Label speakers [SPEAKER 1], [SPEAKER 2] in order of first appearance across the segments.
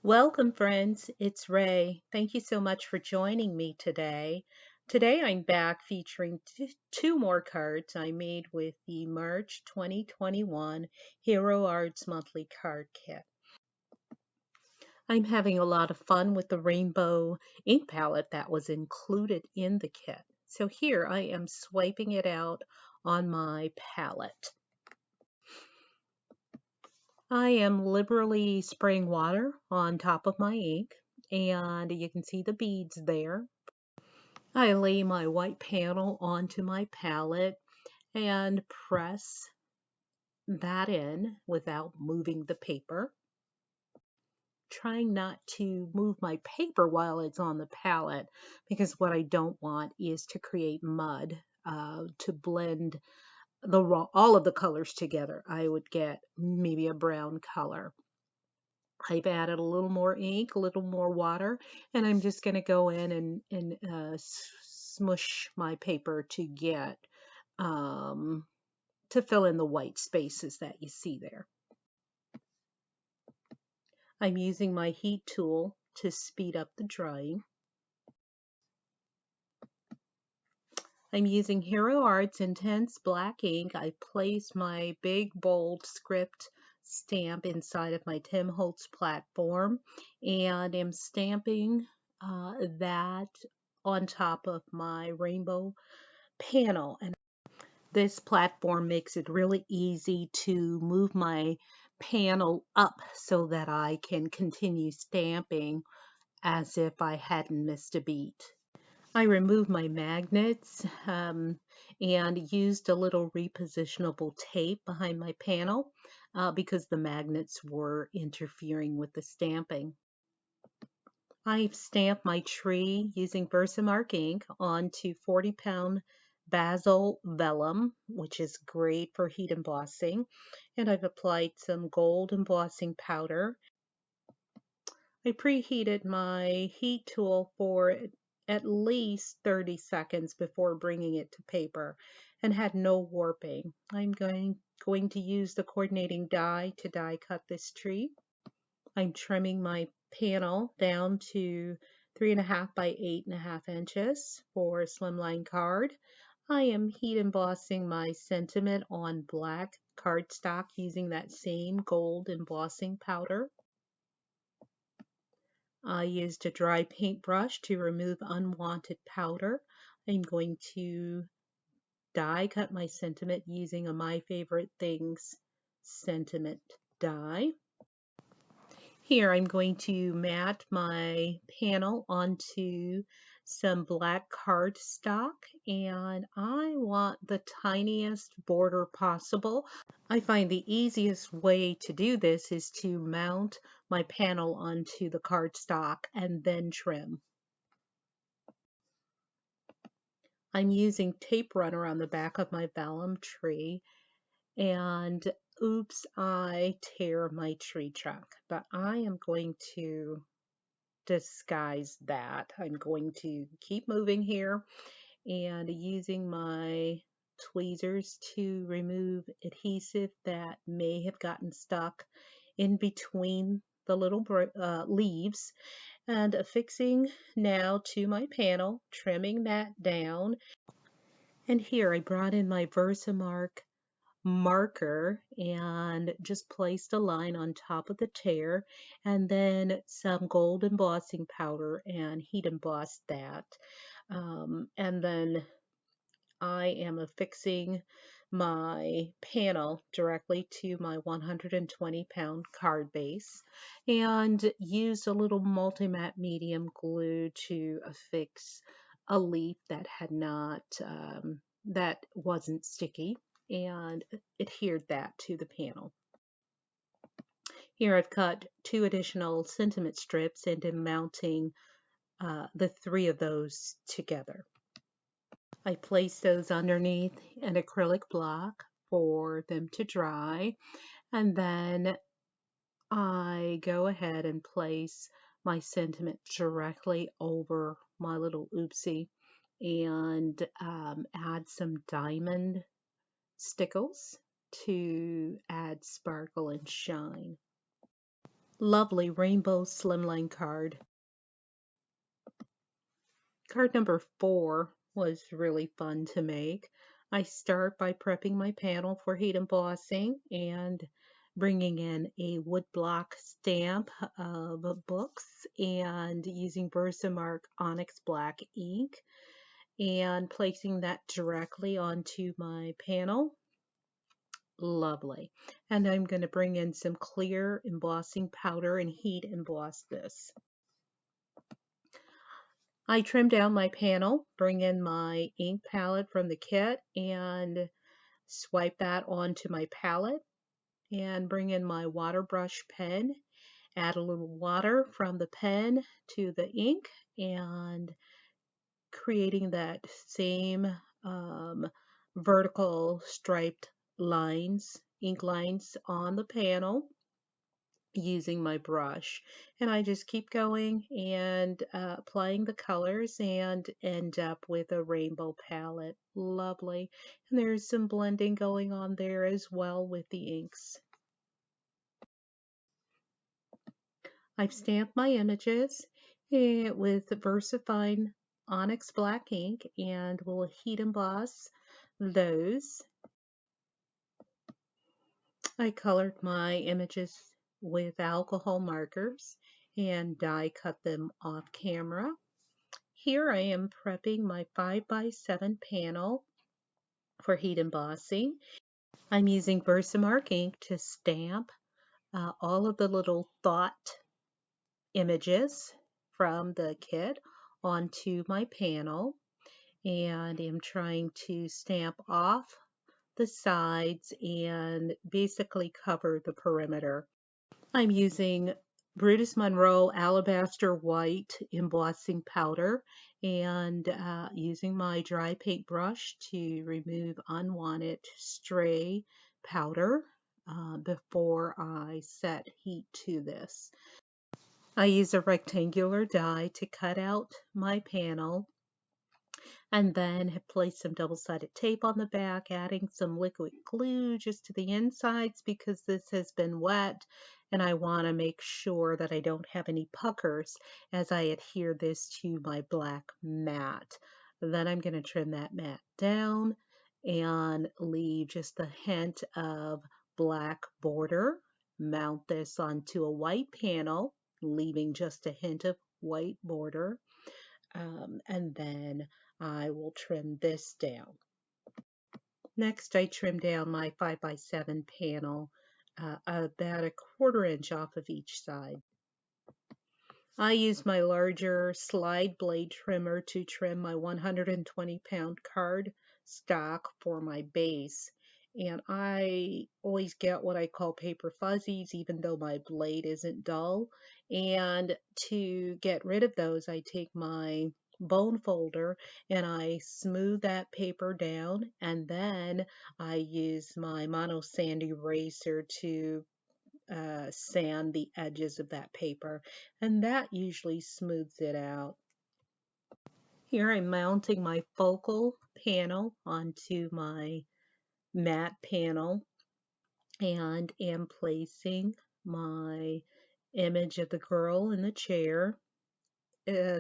[SPEAKER 1] Welcome, friends. It's Ray. Thank you so much for joining me today. Today I'm back featuring two more cards I made with the March 2021 Hero Arts Monthly Card Kit. I'm having a lot of fun with the rainbow ink palette that was included in the kit. So here I am swiping it out on my palette. I am liberally spraying water on top of my ink, and you can see the beads there. I lay my white panel onto my palette and press that in without moving the paper. Trying not to move my paper while it's on the palette, because what I don't want is to create mud to blend all of the colors together. I would get maybe a brown color. I've added a little more ink, a little more water, and I'm just going to go in and smush my paper to get to fill in the white spaces that you see there. I'm using my heat tool to speed up the drying. I'm using Hero Arts Intense Black ink. I placed my big bold script stamp inside of my Tim Holtz platform and am stamping that on top of my rainbow panel. And this platform makes it really easy to move my panel up so that I can continue stamping as if I hadn't missed a beat. I removed my magnets and used a little repositionable tape behind my panel because the magnets were interfering with the stamping. I've stamped my tree using Versamark ink onto 40-pound Bazzil Vellum, which is great for heat embossing, and I've applied some gold embossing powder. I preheated my heat tool for at least 30 seconds before bringing it to paper and had no warping. I'm going to use the coordinating die to die cut this tree. I'm trimming my panel down to 3.5 by 8.5 inches for a slimline card. I am heat embossing my sentiment on black cardstock using that same gold embossing powder. I used a dry paintbrush to remove unwanted powder. I'm going to die cut my sentiment using a My Favorite Things sentiment die. Here I'm going to mat my panel onto some black cardstock, and I want the tiniest border possible. I find the easiest way to do this is to mount my panel onto the cardstock and then trim. I'm using tape runner on the back of my vellum tree, and oops, I tear my tree trunk, but I am going to disguise that. I'm going to keep moving here and using my tweezers to remove adhesive that may have gotten stuck in between the little leaves, and affixing now to my panel, trimming that down. And here I brought in my Versamark marker and just placed a line on top of the tear, and then some gold embossing powder and heat embossed that. And then I am affixing my panel directly to my 120-pound card base and used a little multi-matte medium glue to affix a leaf that had not that wasn't sticky, and adhered that to the panel. Here I've cut 2 additional sentiment strips and am mounting the 3 of those together. I place those underneath an acrylic block for them to dry, and then I go ahead and place my sentiment directly over my little oopsie and add some diamond stickles to add sparkle and shine. lovely rainbow slimline card. Card number 4 was really fun to make. I start by prepping my panel for heat embossing and bringing in a woodblock stamp of books and using Versamark Onyx Black ink and placing that directly onto my panel. Lovely. And I'm going to bring in some clear embossing powder and heat emboss this. I trim down my panel, bring in my ink palette from the kit and swipe that onto my palette and bring in my water brush pen, add a little water from the pen to the ink and creating that same vertical striped lines, ink lines on the panel using my brush, and I just keep going and applying the colors and end up with a rainbow palette. Lovely. And there's some blending going on there as well with the inks. I've stamped my images with VersaFine Onyx Black ink and will heat emboss those. I colored my images with alcohol markers and die cut them off camera. Here I am prepping my 5x7 panel for heat embossing. I'm using Versamark ink to stamp all of the little thought images from the kit onto my panel, and I'm trying to stamp off the sides and basically cover the perimeter. I'm using Brutus Monroe Alabaster White embossing powder and using my dry paint brush to remove unwanted stray powder before I set heat to this. I use a rectangular die to cut out my panel and then have placed some double-sided tape on the back, adding some liquid glue just to the insides because this has been wet and I want to make sure that I don't have any puckers as I adhere this to my black mat. Then I'm going to trim that mat down and leave just a hint of black border. Mount this onto a white panel, leaving just a hint of white border. And then I will trim this down. Next, I trim down my 5x7 panel about a 1/4 inch off of each side. I use my larger slide blade trimmer to trim my 120-pound card stock for my base. And I always get what I call paper fuzzies, even though my blade isn't dull. And to get rid of those, I take my bone folder and I smooth that paper down, and then I use my mono sand eraser to sand the edges of that paper, and that usually smooths it out. Here I'm mounting my focal panel onto my matte panel and am placing my image of the girl in the chair,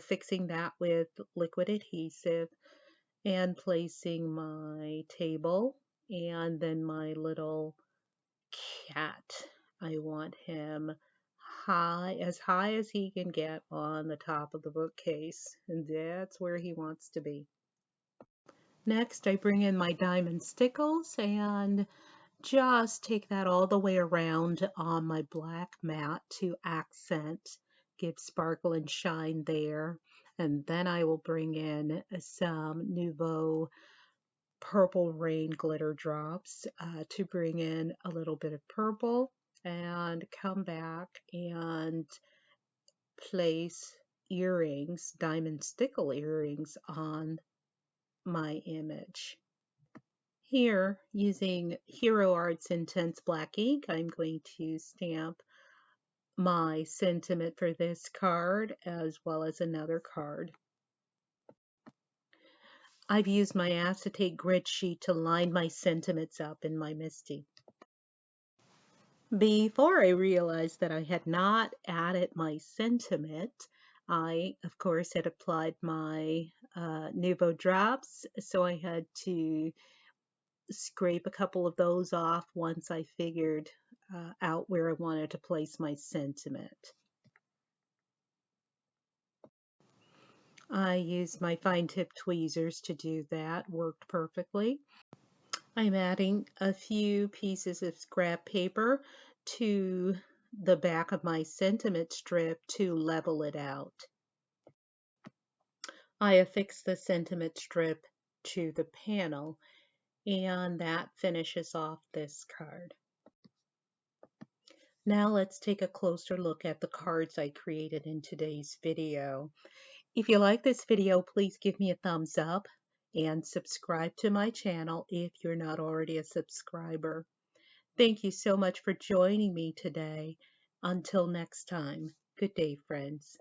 [SPEAKER 1] fixing that with liquid adhesive, and placing my table and then my little cat. I want him as high as he can get on the top of the bookcase, and that's where he wants to be. Next, I bring in my diamond stickles and just take that all the way around on my black mat to accent, give sparkle and shine there. And then I will bring in some Nuvo Purple Rain glitter drops to bring in a little bit of purple, and come back and place earrings, diamond stickle earrings, on my image. Here, using Hero Art's Intense Black ink, I'm going to stamp my sentiment for this card as well as another card. I've used my acetate grid sheet to line my sentiments up in my MISTI. Before I realized that I had not added my sentiment, I, of course, had applied my Nuvo drops, so I had to scrape a couple of those off once I figured out where I wanted to place my sentiment. I used my fine tip tweezers to do that, worked perfectly. I'm adding a few pieces of scrap paper to the back of my sentiment strip to level it out. I affix the sentiment strip to the panel, and that finishes off this card. Now let's take a closer look at the cards I created in today's video. If you like this video, please give me a thumbs up and subscribe to my channel if you're not already a subscriber. Thank you so much for joining me today. Until next time, good day, friends.